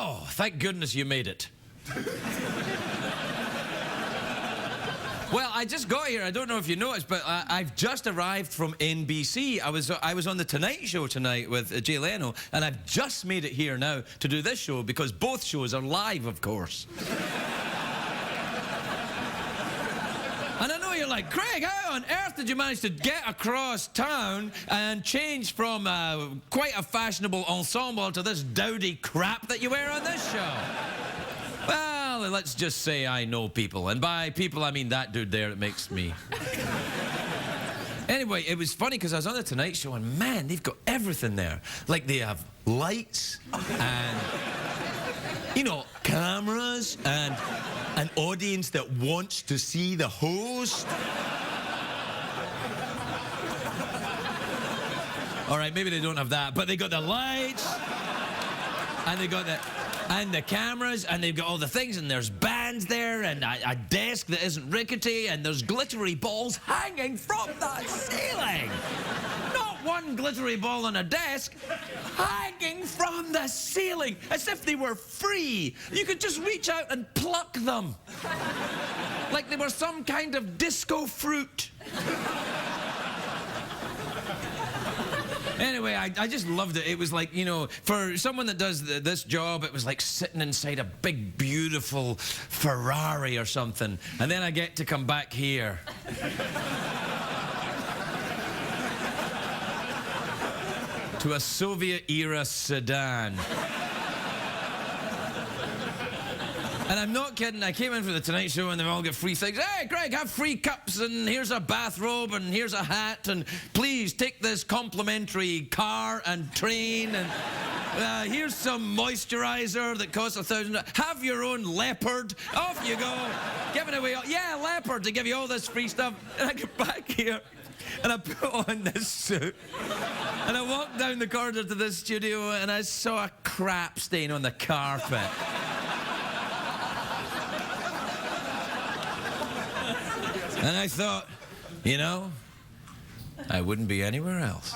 Oh, thank goodness you made it. Well, I just got here. I don't know if you noticed, but I've just arrived from NBC. I was on The Tonight Show tonight with Jay Leno, and I've just made it here now to do this show because both shows are live, of course. And I know you're like, Craig, how on earth did you manage to get across town and change from quite a fashionable ensemble to this dowdy crap that you wear on this show? Well, let's just say I know people. And by people, I mean that dude there. It makes me... Anyway, it was funny because I was on The Tonight Show and, man, they've got everything there. Like, they have lights and, you know, cameras and an audience that wants to see the host. All right, maybe they don't have that, but they got the lights and they got the cameras, and they've got all the things, and there's bands there, and a desk that isn't rickety, and there's glittery balls hanging from the ceiling. Not one glittery ball on a desk, hanging from the ceiling, as if they were free. You could just reach out and pluck them. Like they were some kind of disco fruit. Anyway, I just loved it. It was like, you know, for someone that does this job, it was like sitting inside a big, beautiful Ferrari or something. And then I get to come back here. To a Soviet-era sedan. And I'm not kidding, I came in for The Tonight Show and they've all got free things. Hey, Greg, have free cups, and here's a bathrobe, and here's a hat, and please take this complimentary car and train, and here's some moisturizer that costs $1,000. Have your own leopard. Off you go. Giving away, yeah, leopard, to give you all this free stuff. And I get back here, and I put on this suit, and I walked down the corridor to this studio, and I saw a crap stain on the carpet. And I thought, you know, I wouldn't be anywhere else.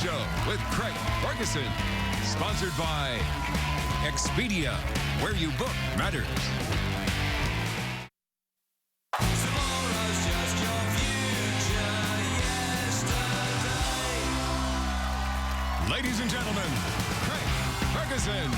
Show with Craig Ferguson, sponsored by Expedia, where you book matters. Ladies and gentlemen, Craig Ferguson.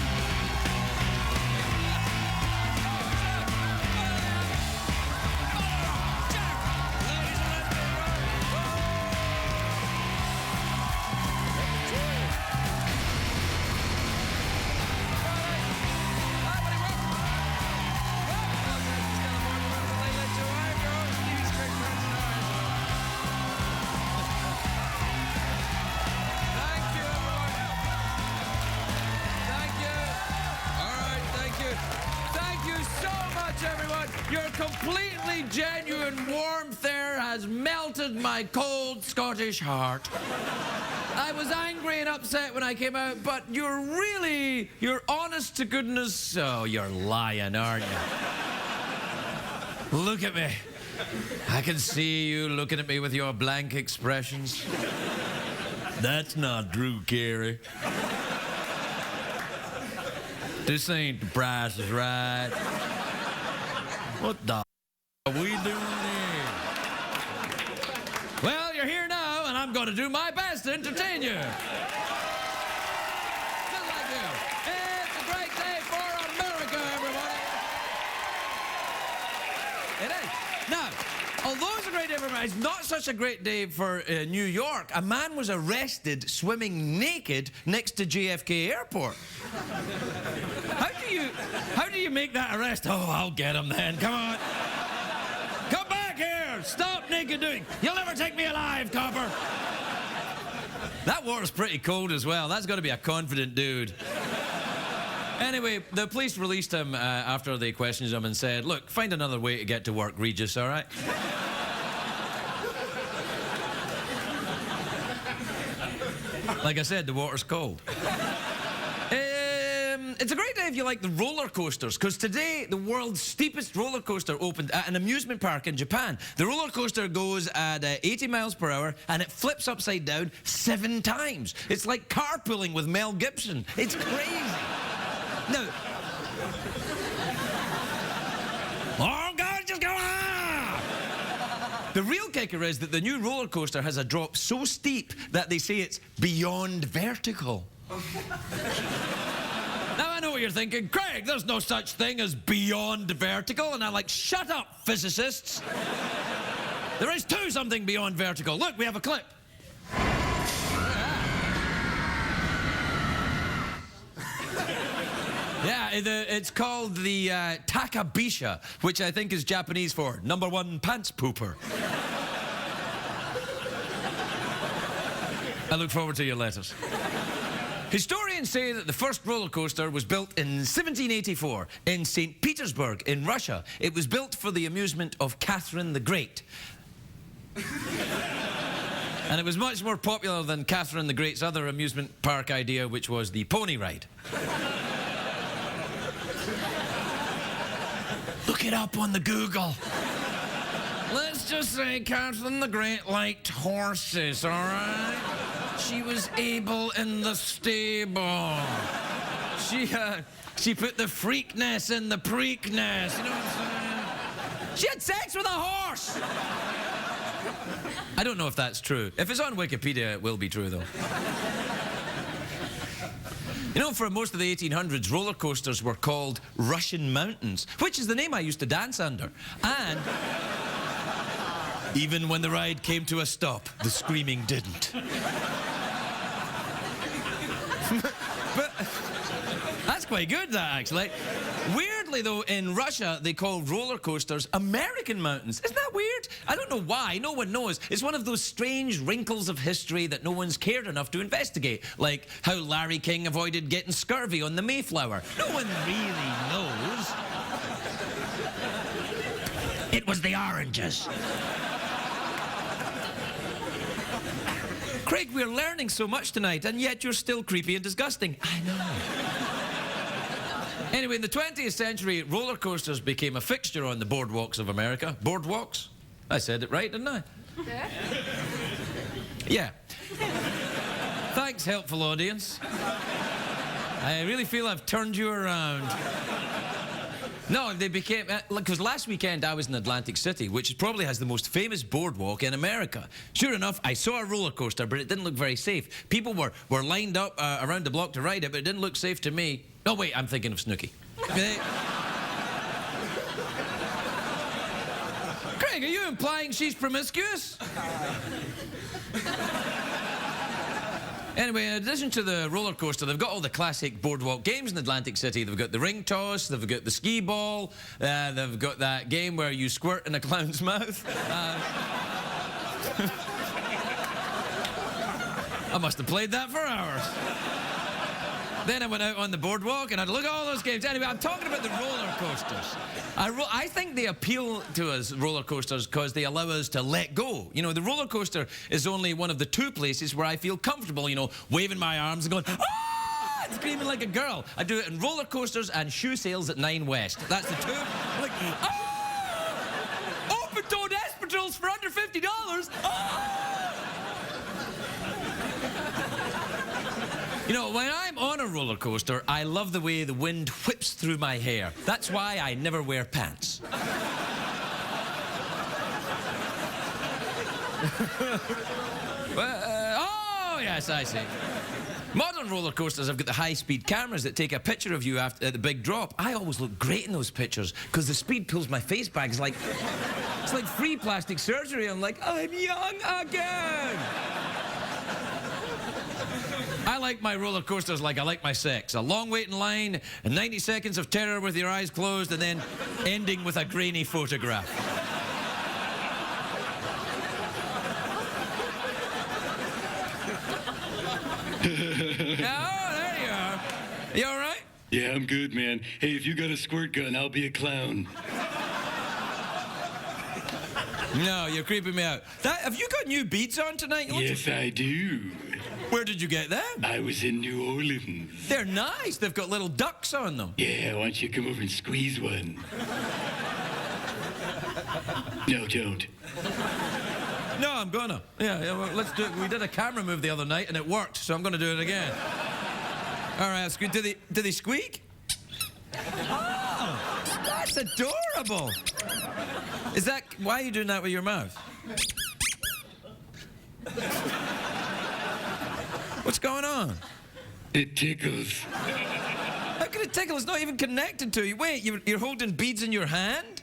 Your completely genuine warmth there has melted my cold Scottish heart. I was angry and upset when I came out, but you're honest to goodness. Oh, you're lying, aren't you? Look at me. I can see you looking at me with your blank expressions. That's not Drew Carey. This ain't The Price is Right. What the are we doing here? Well, you're here now, and I'm going to do my best to entertain you. Just like you. It's a great day for America, everybody. It is. Now, although it's a great day for America, it's not such a great day for New York. A man was arrested swimming naked next to JFK Airport. How do you make that arrest? Oh, I'll get him then. Come on. Come back here. Copper! Stop naked doing! You'll never take me alive, Copper! That water's pretty cold as well. That's got to be a confident dude. Anyway, the police released him after they questioned him and said, look, find another way to get to work, Regis, all right? Like I said, the water's cold. It's a great day if you like the roller coasters, because today the world's steepest roller coaster opened at an amusement park in Japan. The roller coaster goes at 80 miles per hour and it flips upside down 7 times. It's like carpooling with Mel Gibson. It's crazy. Now, oh God, just go on! The real kicker is that the new roller coaster has a drop so steep that they say it's beyond vertical. Now, I know what you're thinking. Craig, there's no such thing as beyond vertical. And I'm like, shut up, physicists. There is too something beyond vertical. Look, we have a clip. Yeah, it's called the Takabisha, which I think is Japanese for #1 pants pooper. I look forward to your letters. Historians say that the first roller coaster was built in 1784 in St. Petersburg in Russia. It was built for the amusement of Catherine the Great. And it was much more popular than Catherine the Great's other amusement park idea, which was the pony ride. Look it up on the Google. Let's just say Catherine the Great liked horses, all right? She was able in the stable. She put the freakness in the preakness. You know what I'm saying? She had sex with a horse. I don't know if that's true. If it's on Wikipedia, it will be true, though. You know, for most of the 1800s, roller coasters were called Russian mountains, which is the name I used to dance under. And even when the ride came to a stop, the screaming didn't. But that's quite good, that, actually. Weirdly, though, in Russia, they call roller coasters American mountains. Isn't that weird? I don't know why. No one knows. It's one of those strange wrinkles of history that no one's cared enough to investigate, like how Larry King avoided getting scurvy on the Mayflower. No one really knows. It was the oranges. Craig, we're learning so much tonight, and yet you're still creepy and disgusting. I know. Anyway, in the 20th century, roller coasters became a fixture on the boardwalks of America. Boardwalks? I said it right, didn't I? Yeah. Thanks, helpful audience. I really feel I've turned you around. No, they became... Because last weekend I was in Atlantic City, which probably has the most famous boardwalk in America. Sure enough, I saw a roller coaster, but it didn't look very safe. People were lined up around the block to ride it, but it didn't look safe to me. Oh, wait, I'm thinking of Snooki. Craig, are you implying she's promiscuous? Anyway, in addition to the roller coaster, they've got all the classic boardwalk games in Atlantic City. They've got the ring toss, they've got the skee ball, they've got that game where you squirt in a clown's mouth. I must have played that for hours. Then I went out on the boardwalk and I'd look at all those games. Anyway, I'm talking about the roller coasters. I think they appeal to us, roller coasters, because they allow us to let go. You know, the roller coaster is only one of the 2 places where I feel comfortable, you know, waving my arms and going, ah, and screaming like a girl. I do it in roller coasters and shoe sales at 9 West. That's the 2. Like, ah! Open-toed espadrilles for under $50. Ah! You know, when I'm on a roller coaster, I love the way the wind whips through my hair. That's why I never wear pants. Oh, yes, I see. Modern roller coasters have got the high-speed cameras that take a picture of you after the big drop. I always look great in those pictures because the speed pulls my face back. It's like free plastic surgery. I'm like, I'm young again. I like my roller coasters like I like my sex. A long wait in line, and 90 seconds of terror with your eyes closed, and then ending with a grainy photograph. Oh, there you are. You all right? Yeah, I'm good, man. Hey, if you got a squirt gun, I'll be a clown. No, you're creeping me out. Have you got new beads on tonight? Yes, I do. Where did you get them? I was in New Orleans. They're nice. They've got little ducks on them. Yeah, why don't you come over and squeeze one? No, don't. No, I'm gonna. Yeah, well, let's do it. We did a camera move the other night and it worked, so I'm gonna do it again. All right, do they squeak? Oh, that's adorable. Why are you doing that with your mouth? What's going on? It tickles. How can it tickle? It's not even connected to you. Wait, you're holding beads in your hand?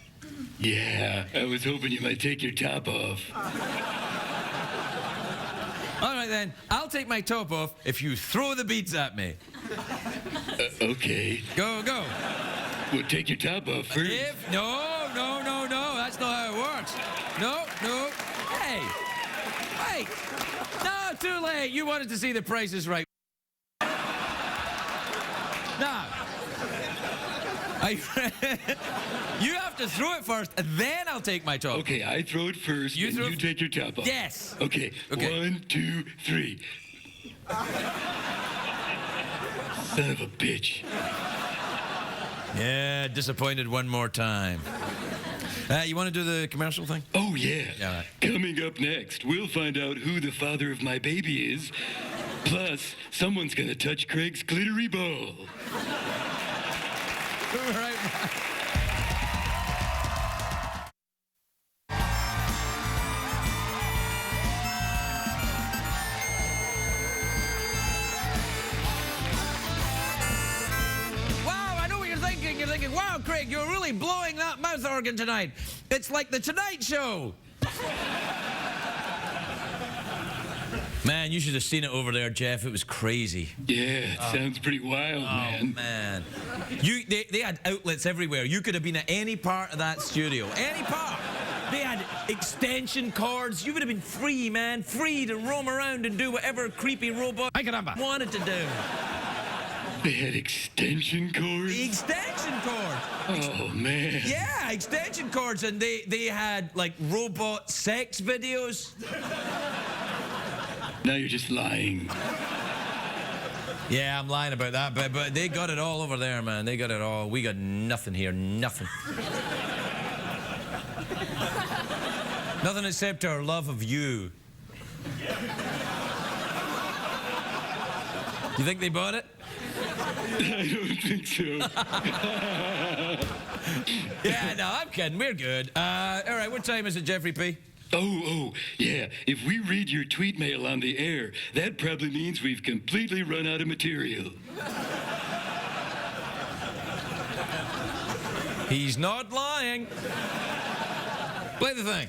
Yeah, I was hoping you might take your top off. All right, then. I'll take my top off if you throw the beads at me. Okay. Go. Well, take your top off first. No. That's not how it works. No. Hey. Wait. No, too late. You wanted to see The Price is Right. Now. You have to throw it first, and then I'll take my top. Okay, I throw it first, and you take your top off. Yes. Okay. 1, 2, 3. Son of a bitch. Yeah, disappointed one more time. You want to do the commercial thing? Oh, yeah. Yeah. Coming up next, we'll find out who the father of my baby is. Plus, someone's gonna touch Craig's glittery ball. Right. You're thinking, wow, Craig, you're really blowing that mouth organ tonight. It's like The Tonight Show. Man, you should have seen it over there, Jeff. It was crazy. Yeah, it sounds pretty wild, man. Oh, man. They had outlets everywhere. You could have been at any part of that studio. Any part. They had extension cords. You would have been free, man. Free to roam around and do whatever creepy robot wanted to do. They had extension cords? Extension cords. Oh, man. Yeah, extension cords. And they had, like, robot sex videos. Now you're just lying. Yeah, I'm lying about that, but they got it all over there, man. They got it all. We got nothing here, nothing. Nothing except our love of you. You think they bought it? I don't think so. Yeah, no, I'm kidding. We're good. All right, what time is it, Jeffrey P? Oh, yeah. If we read your tweet mail on the air, that probably means we've completely run out of material. He's not lying. Play the thing.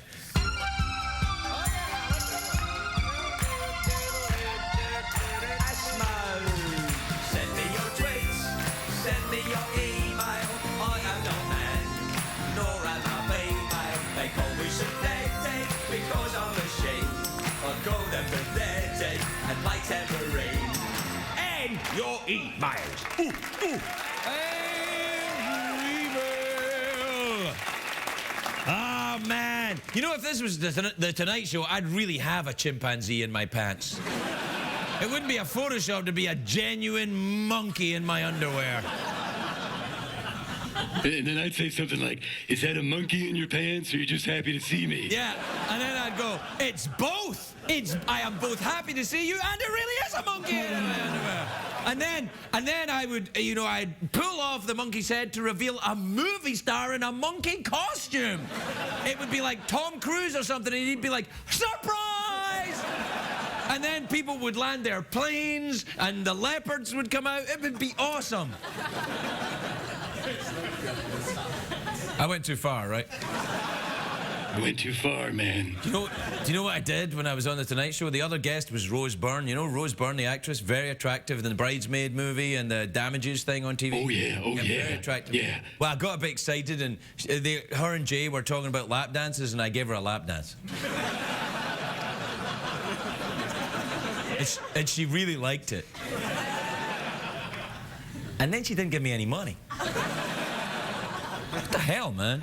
Send me your tweets, send me your email. I am not man, nor am I female. They call me synthetic because I'm a sheep. I call them pathetic and play tambourine. And your emails. Oh, man. You know, if this was the Tonight Show, I'd really have a chimpanzee in my pants. It wouldn't be a Photoshop to be a genuine monkey in my underwear. And then I'd say something like, is that a monkey in your pants, or are you just happy to see me? Yeah, and then I'd go, it's both. I am both happy to see you, and it really is a monkey in my underwear. And then I would, I'd pull off the monkey's head to reveal a movie star in a monkey costume. It would be like Tom Cruise or something, and he'd be like, surprise! And then people would land their planes, and the leopards would come out. It would be awesome. I went too far, right? I went too far, man. Do you know what I did when I was on The Tonight Show? The other guest was Rose Byrne. You know Rose Byrne, the actress, very attractive in the Bridesmaid movie and the Damages thing on TV. Oh, yeah, Very attractive. Yeah. Well, I got a bit excited, and her and Jay were talking about lap dances, and I gave her a lap dance. And she really liked it. And then she didn't give me any money. What the hell, man?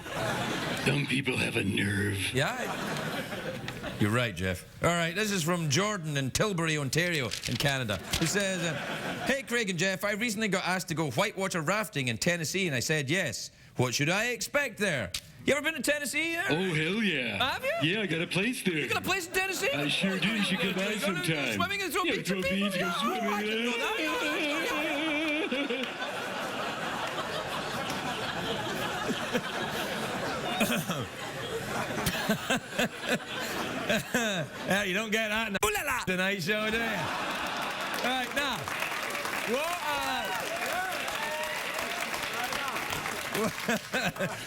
Some people have a nerve. Yeah. You're right, Jeff. All right, this is from Jordan in Tilbury, Ontario, in Canada. He says, hey, Craig and Jeff, I recently got asked to go whitewater rafting in Tennessee, and I said yes. What should I expect there? You ever been to Tennessee yet? Oh, hell yeah. Have you? Yeah, I got a place there. You got a place in Tennessee? I sure do. You should come by sometime. Swimming and throw Yeah, beads throw at people? beads, go Yeah, swimming. I didn't know that. Yeah, you don't get that in the Tonight Show, do you? All right, now.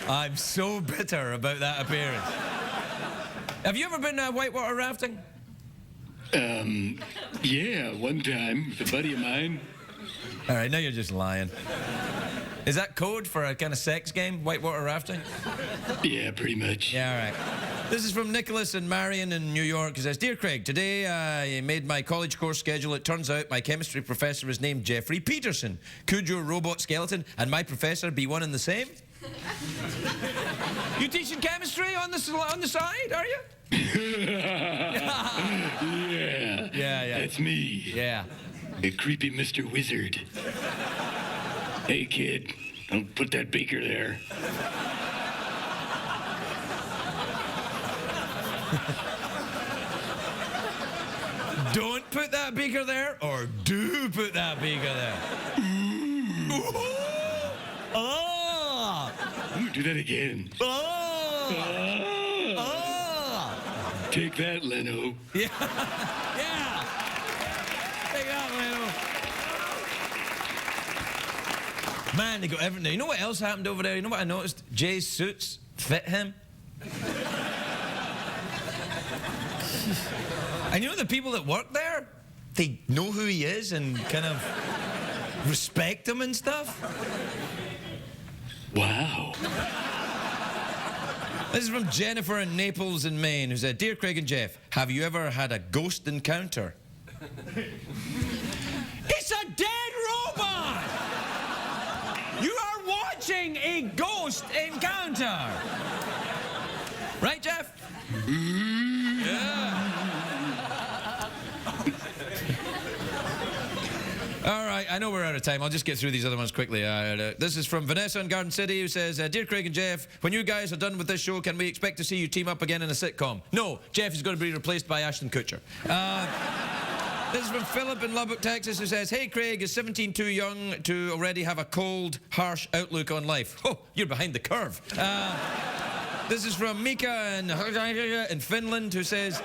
I'm so bitter about that appearance. Have you ever been whitewater rafting? Yeah, one time with a buddy of mine. All right, now you're just lying. Is that code for a kind of sex game, whitewater rafting? Yeah, pretty much. Yeah, all right. This is from Nicholas and Marion in New York. He says, Dear Craig, today I made my college course schedule. It turns out my chemistry professor is named Jeffrey Peterson. Could your robot skeleton and my professor be one and the same? You teaching chemistry on the side, are you? Yeah. Yeah. That's me. Yeah. A creepy Mr. Wizard. Hey, kid, don't put that beaker there. Don't put that beaker there, or do put that beaker there. Oh! Ooh, do that again. Oh! Ah. Oh! Take that, Leno. Yeah. Yeah. Take that, Leno. Man, they got everything. You know what else happened over there? You know what I noticed? Jay's suits fit him. And you know the people that work there? They know who he is and kind of respect him and stuff. Wow. This is from Jennifer in Naples in Maine, who said, Dear Craig and Jeff, have you ever had a ghost encounter? It's a dead robot! You are watching a ghost encounter! Right, Jeff? Yeah. All right, I know we're out of time. I'll just get through these other ones quickly. This is from Vanessa in Garden City, who says, Dear Craig and Jeff, when you guys are done with this show, can we expect to see you team up again in a sitcom? No, Jeff is going to be replaced by Ashton Kutcher. This is from Philip in Lubbock, Texas, who says, Hey, Craig, is 17 too young to already have a cold, harsh outlook on life? Oh, you're behind the curve. This is from Mika in Finland, who says,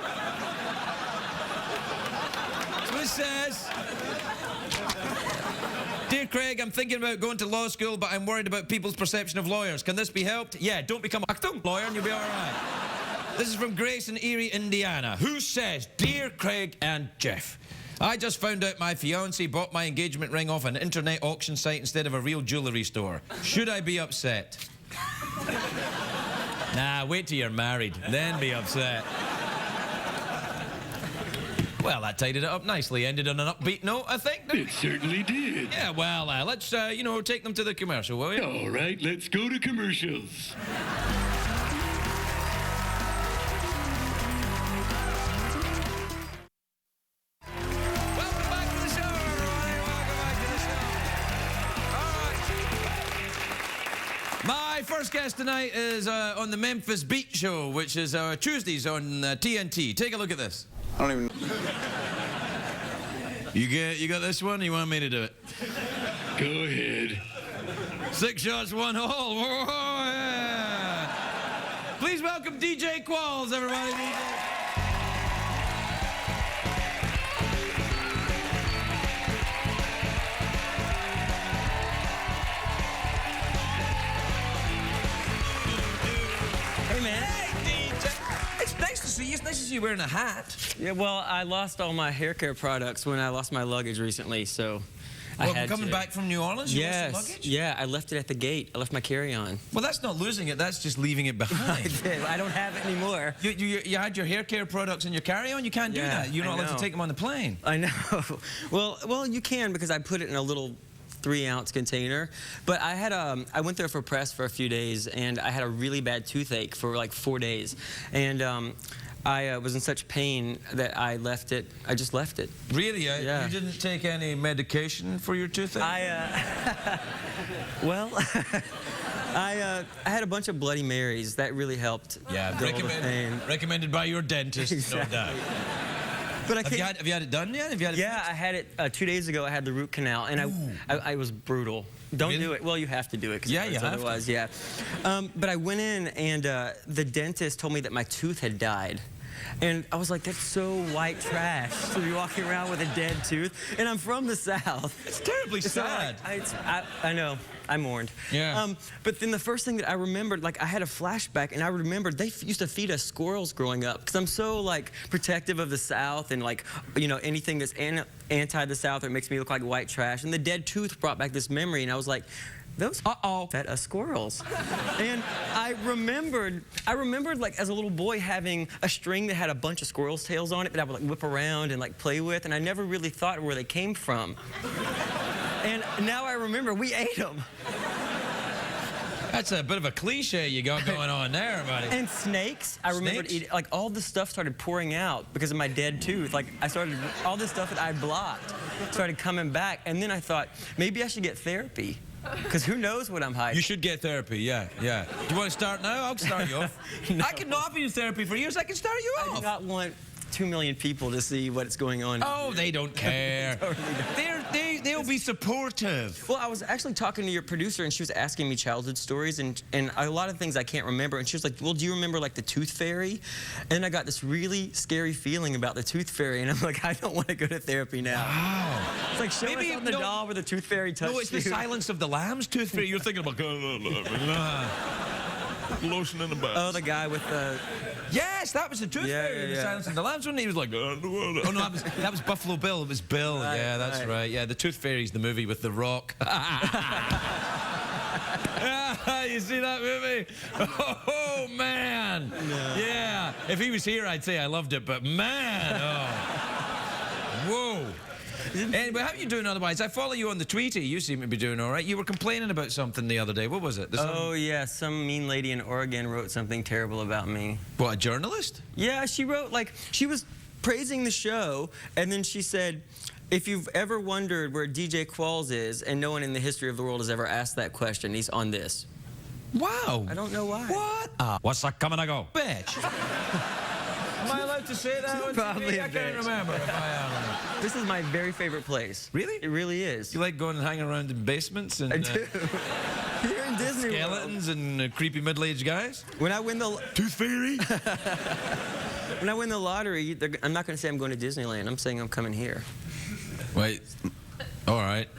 Dear Craig, I'm thinking about going to law school, but I'm worried about people's perception of lawyers. Can this be helped? Yeah, don't become a lawyer and you'll be all right. This is from Grace in Erie, Indiana, who says, Dear Craig and Jeff, I just found out my fiancé bought my engagement ring off an internet auction site instead of a real jewellery store. Should I be upset? Nah, wait till you're married, then be upset. Well, that tidied it up nicely. Ended on an upbeat note, I think. It certainly did. Yeah, well, let's, take them to the commercial, will we? All right, let's go to commercials. Welcome back to the show, everybody. Welcome back to the show. All right. My first guest tonight is on the Memphis Beat Show, which is Tuesdays on TNT. Take a look at this. I don't even... You got this one? Or you want me to do it? Go ahead. 6 shots, 1 hole. Whoa, yeah. Please welcome DJ Qualls, everybody. DJ. Hey, man. Hey, DJ. It's nice to see you. It's nice to see you wearing a hat. Yeah, well, I lost all my hair care products when I lost my luggage recently, so Coming back from New Orleans, you lost the luggage? Yeah, I left it at the gate. I left my carry-on. Well, that's not losing it. That's just leaving it behind. I don't have it anymore. You had your hair care products in your carry-on? You can't do that. You're not allowed to take them on the plane. I know. Well, you can because I put it in a little 3-ounce container. But I went there for press for a few days, and I had a really bad toothache for like 4 days. And I was in such pain that I left it. I just left it. Really? Yeah. You didn't take any medication for your toothache? Well, I had a bunch of Bloody Marys. That really helped. Yeah, recommended by your dentist, Exactly. no doubt. But Have you had it done yet? I had it 2 days ago. I had the root canal, and I was brutal. Don't Really? do it. Well, you have to do it. Yeah, you have to. Otherwise, yeah. But I went in, and the dentist told me that my tooth had died. And I was like, that's so white trash to be walking around with a dead tooth. And I'm from the South. It's terribly sad. I know. I mourned. Yeah. But then the first thing that I remembered, like I had a flashback, and I remembered they used to feed us squirrels growing up, because I'm so like protective of the South, and like, you know, anything that's anti the South or makes me look like white trash. And the dead tooth brought back this memory, and I was like, those fed us squirrels. And I remembered like as a little boy having a string that had a bunch of squirrels' tails on it that I would like whip around and like play with, and I never really thought where they came from. And now I remember we ate them. That's a bit of a cliche you got going on there, buddy. And snakes. I remember eating, like all the stuff started pouring out because of my dead tooth. Like all this stuff that I blocked started coming back. And then I thought, maybe I should get therapy. Because who knows what I'm hiding. You should get therapy, yeah. Do you want to start now? I'll start you off. No. I can offer you therapy for years. I can start you off. I do not want 2 million people to see what's going on. Oh, they don't care. They'll be supportive. Well, I was actually talking to your producer, and she was asking me childhood stories, and a lot of things I can't remember. And she was like, well, do you remember like the Tooth Fairy? And I got this really scary feeling about the Tooth Fairy, and I'm like, I don't want to go to therapy now. Wow. It's like, show us on the doll where the Tooth Fairy touched you. No, it's the Silence of the Lambs Tooth Fairy. You're thinking about lotion in the bath. Oh, the guy with the... Yes, that was the Tooth Fairy in the Silence of the Lambs, wasn't he? He was like, oh no, that was Buffalo Bill. It was Bill. Yeah, that's right. Yeah, the Tooth Fairy's the movie with The Rock. You see that movie? Oh man. No. Yeah. If he was here, I'd say I loved it, but man, whoa. Anyway, how are you doing otherwise? I follow you on the Tweety. You seem to be doing all right. You were complaining about something the other day. What was it? Oh, yeah. Some mean lady in Oregon wrote something terrible about me. What, a journalist? Yeah, she wrote, like, she was praising the show, and then she said, if you've ever wondered where DJ Qualls is, and no one in the history of the world has ever asked that question, he's on this. Wow. I don't know why. What? What's that coming to go? Bitch. Am I allowed to say that on Probably TV? I can't remember if I am. This is my very favorite place. Really? It really is. You like going and hanging around in basements and I do. Here in Disney skeletons World. and creepy middle-aged guys? When I win the Tooth Fairy? When I win the lottery, I'm not going to say I'm going to Disneyland. I'm saying I'm coming here. Wait. All right.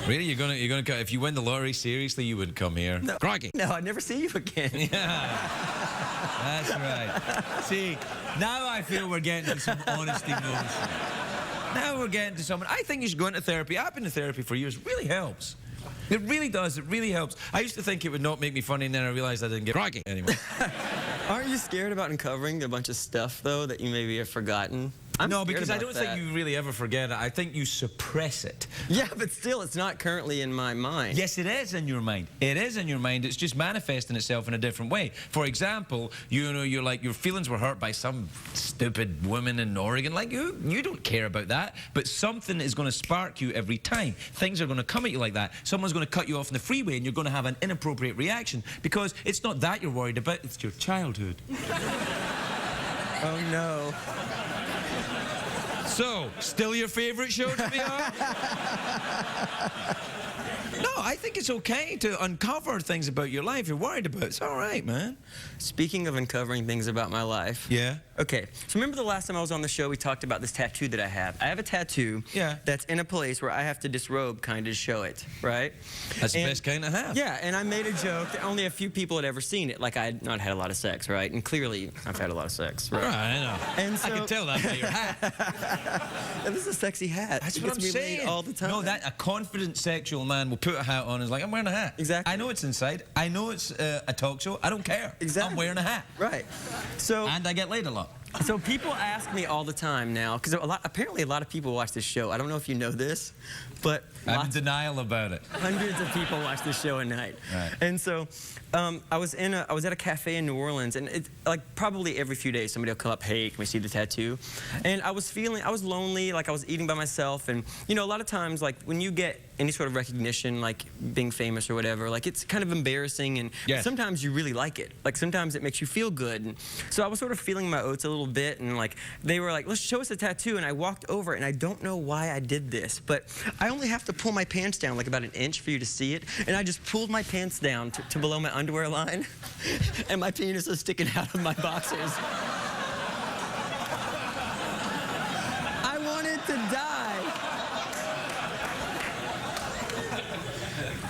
Really? You're gonna if you win the lottery, seriously, you wouldn't come here? No. Crikey. No, I'd never see you again. Yeah. That's right. See, now I feel we're getting to some honest emotion. Now we're getting to something. I think you should go into therapy. I've been in therapy for years. It really helps. It really does. It really helps. I used to think it would not make me funny, and then I realized I didn't get crikey anymore. Aren't you scared about uncovering a bunch of stuff, though, that you maybe have forgotten? No, because I don't think you really ever forget it. I think you suppress it. Yeah, but still, it's not currently in my mind. Yes, it is in your mind. It is in your mind. It's just manifesting itself in a different way. For example, you know, you're like, your feelings were hurt by some stupid woman in Oregon. Like, you don't care about that. But something is going to spark you every time. Things are going to come at you like that. Someone's going to cut you off in the freeway, and you're going to have an inappropriate reaction. Because it's not that you're worried about, it's your childhood. Oh, no. So, still your favorite show to be on? No, I think it's okay to uncover things about your life you're worried about. It's all right, man. Speaking of uncovering things about my life. Yeah? Okay, so remember the last time I was on the show, we talked about this tattoo that I have. I have a tattoo that's in a place where I have to disrobe kind of to show it, right? That's the best kind to have. Yeah, and I made a joke that only a few people had ever seen it. Like I had not had a lot of sex, right? And clearly, I've had a lot of sex, right? Right, I know. And so, I can tell that by your hat. And this is a sexy hat. That's It what I'm gets saying. relayed all the time. No, a confident sexual man will put a hat on and is like, I'm wearing a hat. Exactly. I know it's inside. I know it's a talk show. I don't care. Exactly. I'm wearing a hat. Right. So. And I get laid a lot. So people ask me all the time now, because apparently a lot of people watch this show. I don't know if you know this, but I'm in denial about it. hundreds of people watch this show a night. Right. And so I was at a cafe in New Orleans, and like probably every few days somebody will come up, hey, can we see the tattoo? And I was lonely, like I was eating by myself, and you know, a lot of times like when you get any sort of recognition, like being famous or whatever, like it's kind of embarrassing, and sometimes you really like it. Like sometimes it makes you feel good. And so I was sort of feeling my oats a little bit, and like they were like, let's show us the tattoo, and I walked over, and I don't know why I did this, but I only have to pull my pants down like about an inch for you to see it, and I just pulled my pants down to below my underwear line, and my penis is sticking out of my boxers. I wanted to die.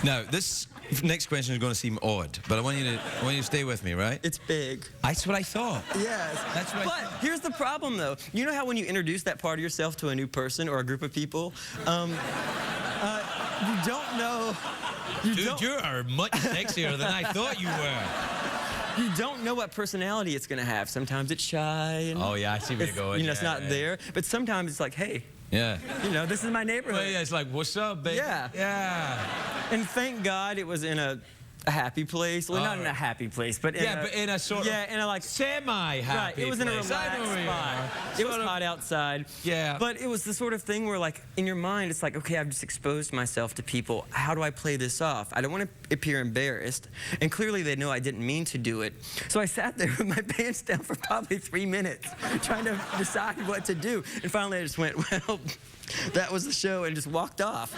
Now, this next question is going to seem odd, but I want you to stay with me, right? It's big. That's what I thought. Yes. That's what I thought. But here's the problem, though. You know how when you introduce that part of yourself to a new person or a group of people, you don't know. Dude, you are much sexier than I thought you were. You don't know what personality it's going to have. Sometimes it's shy. And Oh, yeah, I see where you're going. You know, it's not there. But sometimes it's like, hey, Yeah. you know, this is my neighborhood. Well, yeah, it's like, what's up, baby? Yeah. Yeah. And thank God it was in a happy place. Well, not in a happy place, but in but in a sort of in a like semi-happy right. It was in a place. relaxed I know where you spot. are. It was Sort of- hot outside. Yeah. But it was the sort of thing where, like, in your mind, it's like, okay, I've just exposed myself to people. How do I play this off? I don't want to appear embarrassed, and clearly they know I didn't mean to do it. So I sat there with my pants down for probably 3 minutes, trying to decide what to do. And finally, I just went, well, that was the show, and just walked off.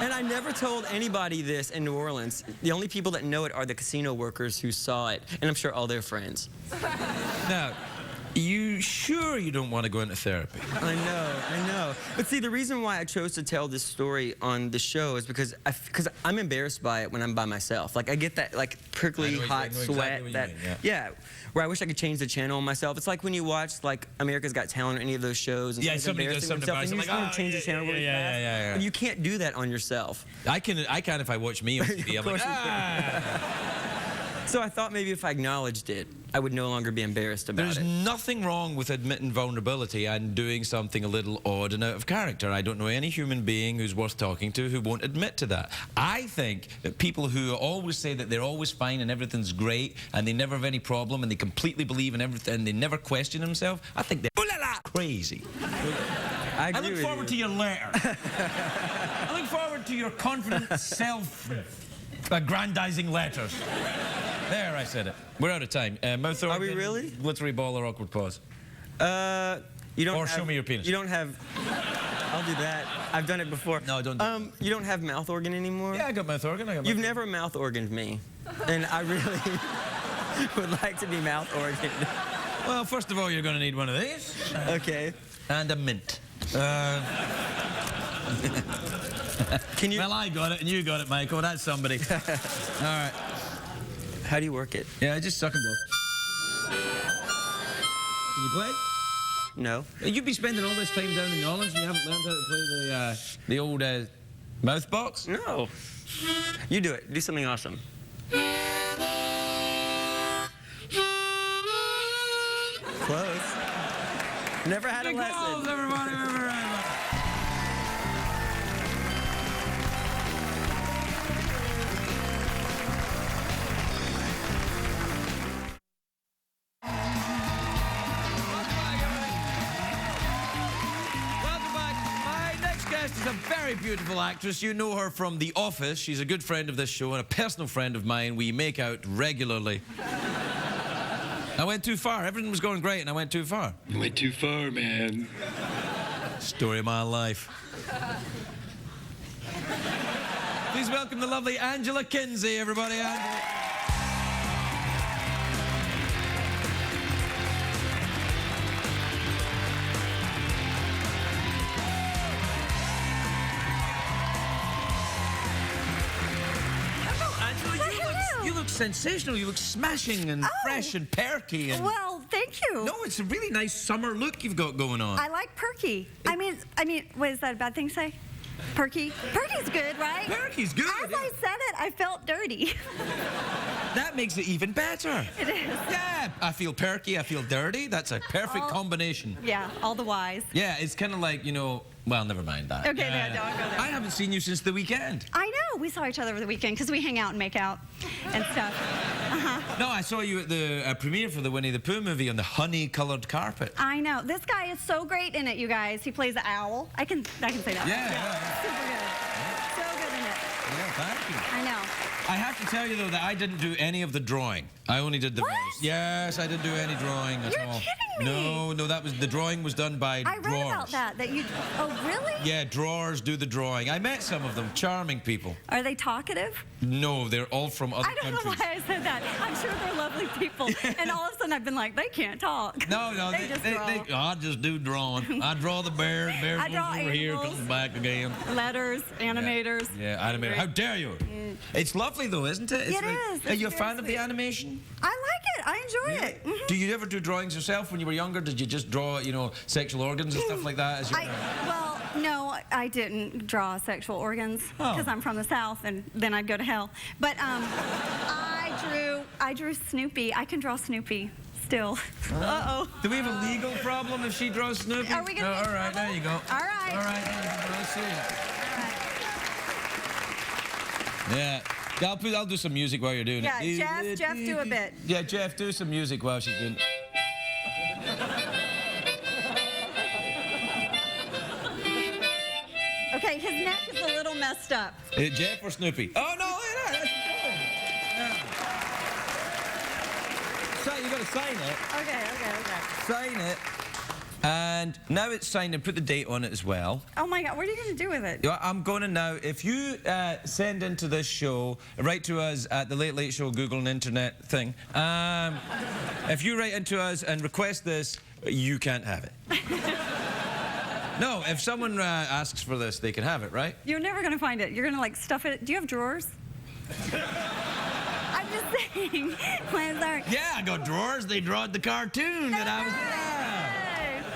And I never told anybody this in New Orleans. The only people that know it are the casino workers who saw it, and I'm sure all their friends. Now, you sure you don't want to go into therapy? I know. But see, the reason why I chose to tell this story on the show is because I'm embarrassed by it when I'm by myself. Like I get that like prickly hot sweat where I wish I could change the channel on myself. It's like when you watch like America's Got Talent or any of those shows. And somebody does something about it. And you just want to change the channel really fast. Yeah. But you can't do that on yourself. I can if I watch me on TV. I'm like, So I thought maybe if I acknowledged it, I would no longer be embarrassed about There's it. nothing wrong with admitting vulnerability and doing something a little odd and out of character. I don't know any human being who's worth talking to who won't admit to that. I think that people who always say that they're always fine and everything's great and they never have any problem and they completely believe in everything and they never question themselves, I think they're crazy. I look forward to your letter. I look forward to your confident self-aggrandizing letters. There, I said it. We're out of time. Mouth organ. Are we really? Glittery ball or awkward pause? You don't Or have, show me your penis. You don't have... I'll do that. I've done it before. No, don't do it. You don't have mouth organ anymore? Yeah, I got mouth organ. You've never mouth organed me. And I really would like to be mouth organed. Well, first of all, you're going to need one of these. Okay. And a mint. Can you... Well, I got it and you got it, Michael. That's somebody. All right. How do you work it? Yeah, just suck and blow. Can you play? No. You've been spending all this time down in New Orleans and you haven't learned how to play the old mouth box? No. You do it. Do something awesome. Close. Never had a lesson. Qualls, everybody. Is a very beautiful actress. You know her from The Office. She's a good friend of this show and a personal friend of mine. We make out regularly. I went too far. Everything was going great and I went too far. You went too far, man. Story of my life. Please welcome the lovely Angela Kinsey, everybody. Angela. You look sensational. You look smashing and fresh and perky. And Well, thank you. no, it's a really nice summer look you've got going on. I like perky. I mean, what is that a bad thing to say? Perky? Perky's good, right? Perky's good. As I said it, I felt dirty. That makes it even better. It is. Yeah, I feel perky, I feel dirty. That's a perfect combination. Yeah, all the whys. Yeah, it's kind of like, you know, well, never mind that. Okay, no, don't go there. I haven't seen you since the weekend. I know. We saw each other over the weekend because we hang out and make out and stuff. No, I saw you at the premiere for the Winnie the Pooh movie on the honey-coloured carpet. I know. This guy is so great in it, you guys. He plays the owl. I can say that. Yeah. Super good. So good in it. Yeah, thank you. I know. I have to tell you, though, that I didn't do any of the drawing. I only did the What? voice. Yes, I didn't do any drawing at You're all. kidding me. No, the drawing was done by I read drawers. about that you... Oh, really? Yeah, drawers do the drawing. I met some of them, charming people. Are they talkative? No, they're all from other I don't countries. know why I said that. I'm sure they're lovely people. And all of a sudden I've been like, they can't talk. No, they just draw. I just do drawing. I draw the bears. Bears I goes draw over here, animals. comes back again. Letters, animators. Yeah, animator. How dare you? It's lovely, though, isn't it? It's It is. Are you a It's fan very of the animation? I like it. I enjoy it. Mhm. Do you ever do drawings yourself when you were younger? Did you just draw, you know, sexual organs and stuff like that? As Well, no, I didn't draw sexual organs because I'm from the South, and then I'd go to hell. But I drew Snoopy. I can draw Snoopy still. Uh-oh. Do we have a legal problem if she draws Snoopy? Are we gonna No, get in all right, trouble? there you go. All right. All right, there you go. Let's see it. Yeah. I'll do some music while you're doing Yeah, it. Jeff, do a bit. Yeah, Jeff, do some music while she's doing it. Okay, his neck is a little messed up. Jeff or Snoopy? Oh, no, look at that. That's good. Yeah. You got to sign it. Okay. Sign it. And now it's signed and put the date on it as well. Oh my God, what are you going to do with it? Yeah, I'm going to now, if you send into this show, write to us at the Late Late Show Google and Internet thing. If you write into us and request this, you can't have it. No, if someone asks for this, they can have it, right? You're never going to find it. You're going to like stuff it. Do you have drawers? I'm just saying. Plans are. Yeah, I got drawers. They drawed the cartoon that I was.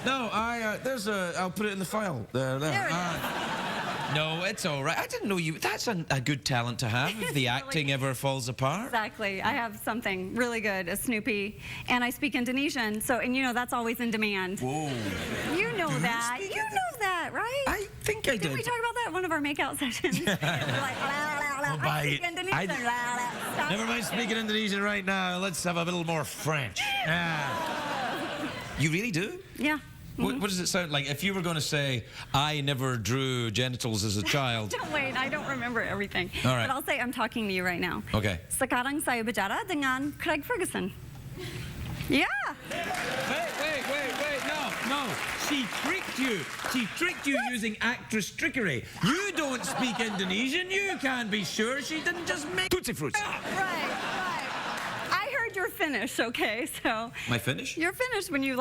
No, I'll put it in the file. There. There it is. No, it's all right. I didn't know you. That's a good talent to have if the acting ever falls apart. Exactly. I have something really good, a Snoopy, and I speak Indonesian, and you know that's always in demand. Whoa. You know that. You know that, right? I think I did. Didn't we talk about that in one of our makeout sessions? We're like, la, la, la. Oh, I speak Indonesian. La, la. Stop. Never mind speaking Indonesian right now. Let's have a little more French. You really do? Yeah. What does it sound like? If you were going to say, I never drew genitals as a child. Wait, I don't remember everything. All right. But I'll say I'm talking to you right now. Okay. Sekarang saya bicara dengan Craig Ferguson. Yeah. Wait, no. She tricked you. She tricked you using actress trickery. You don't speak Indonesian. You can't be sure she didn't just make Tootsie Fruits. Right. I heard you're Finnish, okay? So. My Finnish? You're Finnish when you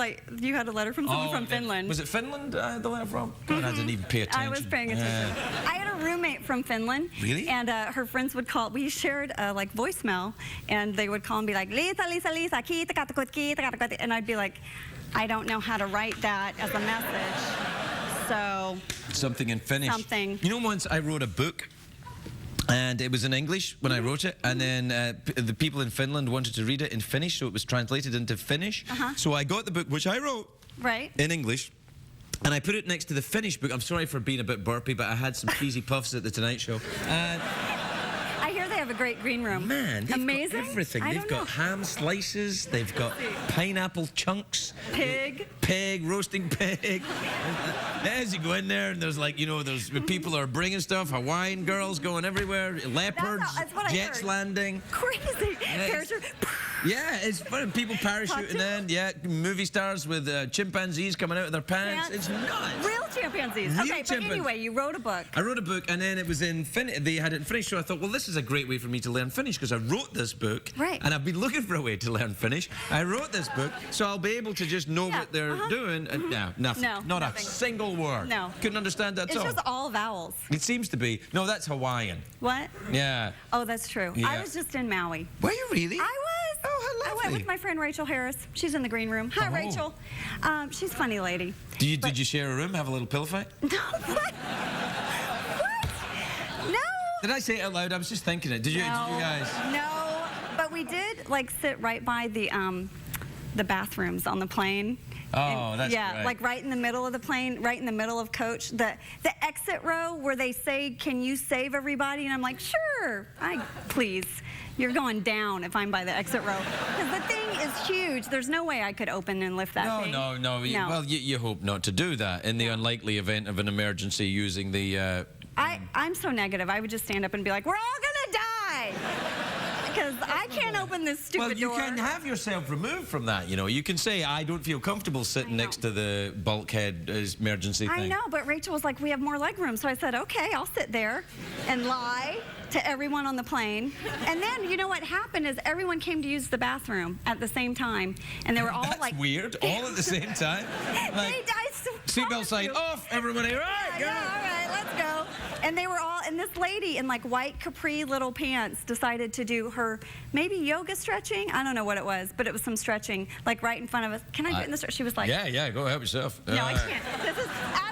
had a letter from someone from Finland. Was it Finland the letter from? God, I didn't even pay attention. I was paying attention. I had a roommate from Finland. Really? And her friends would call. We shared like voicemail, and they would call and be like, Lisa, kita katakut, kita katakut. And I'd be like, I don't know how to write that as a message. So. Something in Finnish. Something. You know, once I wrote a book, and it was in English when I wrote it, and then the people in Finland wanted to read it in Finnish, so it was translated into Finnish. So I got the book, which I wrote in English, and I put it next to the Finnish book. I'm sorry for being a bit burpy, but I had some cheesy puffs at the Tonight Show. I hear they have a great green room. Man, they've amazing. got everything. They've got ham slices, they've got pineapple chunks. Pig, roasting pig. As you go in there, and there's like, you know, there's people are bringing stuff, Hawaiian girls going everywhere, leopards, that's what I jets heard. landing. Crazy. Yes. Parachute. Yeah, it's fun. People parachuting in. Yeah, movie stars with chimpanzees coming out of their pants. It's nuts. Real chimpanzees. Real Okay, but chimpanzees. anyway, you wrote a book. I wrote a book, and then it was in Finnish. They had it in Finnish, so I thought, well, this is a great way for me to learn Finnish because I wrote this book, Right. and I've been looking for a way to learn Finnish. I wrote this book, so I'll be able to just know Yeah, what they're doing. And no, nothing. No, Not nothing. a single word. No. Couldn't understand that It's at all. just all vowels. It seems to be. No, that's Hawaiian. What? Yeah. Oh, that's true. Yeah. I was just in Maui. Were you really? I was. Oh, how I went lovely. with my friend Rachel Harris. She's in the green room. Hi, Oh. Rachel. She's a funny lady. Did you share a room, have a little pillow fight? No, what? What? No. Did I say it out loud? I was just thinking it. Did you guys? No, but we did like sit right by the bathrooms on the plane. Oh, that's yeah, great. like right in the middle of the plane, right in the middle of coach, the exit row where they say, "Can you save everybody?" And I'm like, "Sure, please." You're going down if I'm by the exit row. Because the thing is huge. There's no way I could open and lift that thing. No. Well, you hope not to do that in the unlikely event of an emergency using the... I'm so negative. I would just stand up and be like, "We're all gonna die." Because I can't open this stupid Well, you door. can have yourself removed from that, you know. You can say, I don't feel comfortable sitting next to the bulkhead emergency thing. I know, but Rachel was like, "We have more leg room." So I said, "Okay, I'll sit there and lie to everyone on the plane." And then, you know what happened is everyone came to use the bathroom at the same time. And they were all That's like... weird, all at the same time. Like, seatbelt sign off, everybody, all right, go. Yeah, all right, let's go. And they were all, and this lady in like white capri little pants decided to do her maybe yoga stretching. I don't know what it was, but it was some stretching, like right in front of us. "Can I get in the stretch?" She was like, Yeah, go help yourself. "No, I can't." As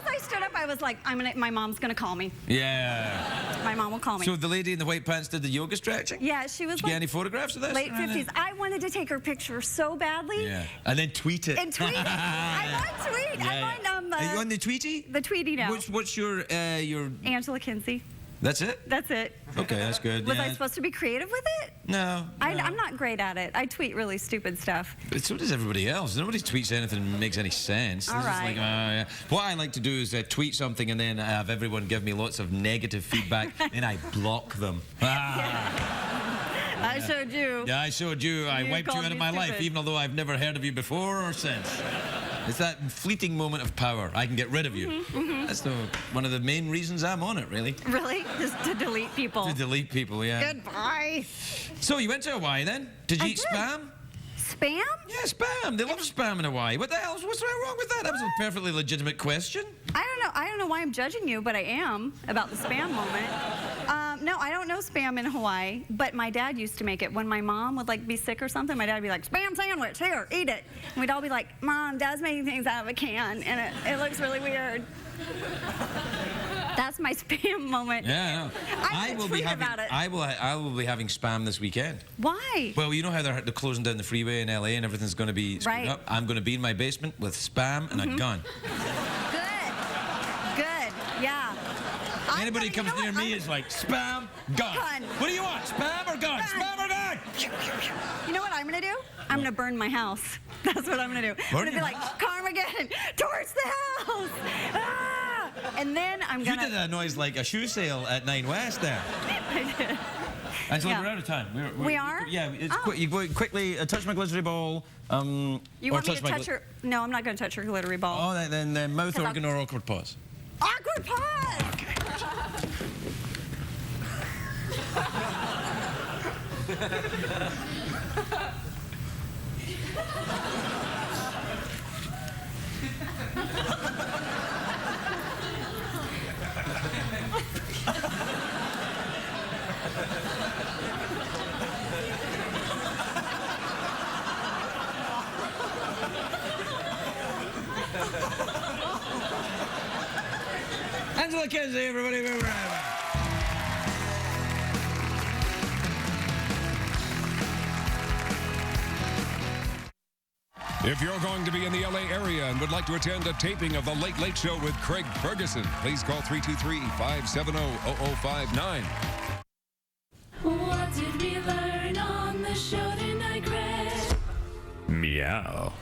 I stood up, I was like, my mom's gonna call me. Yeah. My mom will call me. So the lady in the white pants did the yoga stretching? Yeah, she was Did you get like any photographs of this? late 50s. I wanted to take her picture so badly. Yeah. And then tweet it. And tweet it. I'm on tweet. I'm on Are you on the Tweety? the Tweety now. What's your Angela Kinsey. That's it? That's it. Okay, that's good. Was yeah. I supposed to be creative with it? No. I'm not great at it. I tweet really stupid stuff. But so does everybody else. Nobody tweets anything that makes any sense. All It's just right. like, yeah. What I like to do is tweet something and then have everyone give me lots of negative feedback and I block them. I showed you. Yeah, I showed you. I You wiped you called out of me my life, stupid. even although I've never heard of you before or since. It's that fleeting moment of power. I can get rid of you. That's one of the main reasons I'm on it, really. Really? Just to delete people. To delete people, yeah. Goodbye. So you went to Hawaii then? Did you I eat did. spam? Spam? Yeah, spam. They love spam in Hawaii. What the hell? What's wrong with that? That was a perfectly legitimate question. I don't know why I'm judging you, but I am about the spam moment. No, I don't know spam in Hawaii, but my dad used to make it. When my mom would like be sick or something, my dad would be like, "Spam sandwich, here, eat it." And we'd all be like, "Mom, Dad's making things out of a can, and it looks really weird." That's my spam moment. Yeah, I know. About it. I will be having spam this weekend. Why? Well, you know how they're closing down the freeway in LA and everything's going to be screwed Right. up? I'm going to be in my basement with spam and a gun. Good. Yeah. Anybody comes near me is like, spam, gun. Gun. What do you want, spam or gun? Gun. Spam or gun? You know what I'm gonna do? I'm gonna burn my house. That's what I'm gonna do. I'm Burn gonna be your like, "Carmageddon, towards the house!" Ah! And then I'm You gonna. did a noise like a shoe sale at 9 West there. I did. And so Yeah. we're out of time. We are? Yeah, it's Oh. you go quickly touch my glittery ball. You or want me to my touch her? No, I'm not gonna touch her glittery ball. Oh, then mouth 'Cause I'll- organ or awkward pause. Awkward pause. Angela Kinsey, everybody. We're right back. If you're going to be in the LA area and would like to attend a taping of The Late Late Show with Craig Ferguson, please call 323-570-0059. What did we learn on the show tonight, Greg? Meow.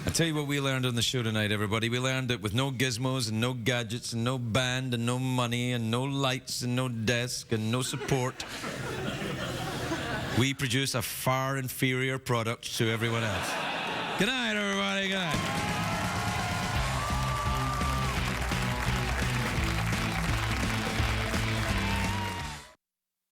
I tell you what we learned on the show tonight, everybody. We learned that with no gizmos and no gadgets and no band and no money and no lights and no desk and no support, we produce a far inferior product to everyone else. Good night, everybody. Good night.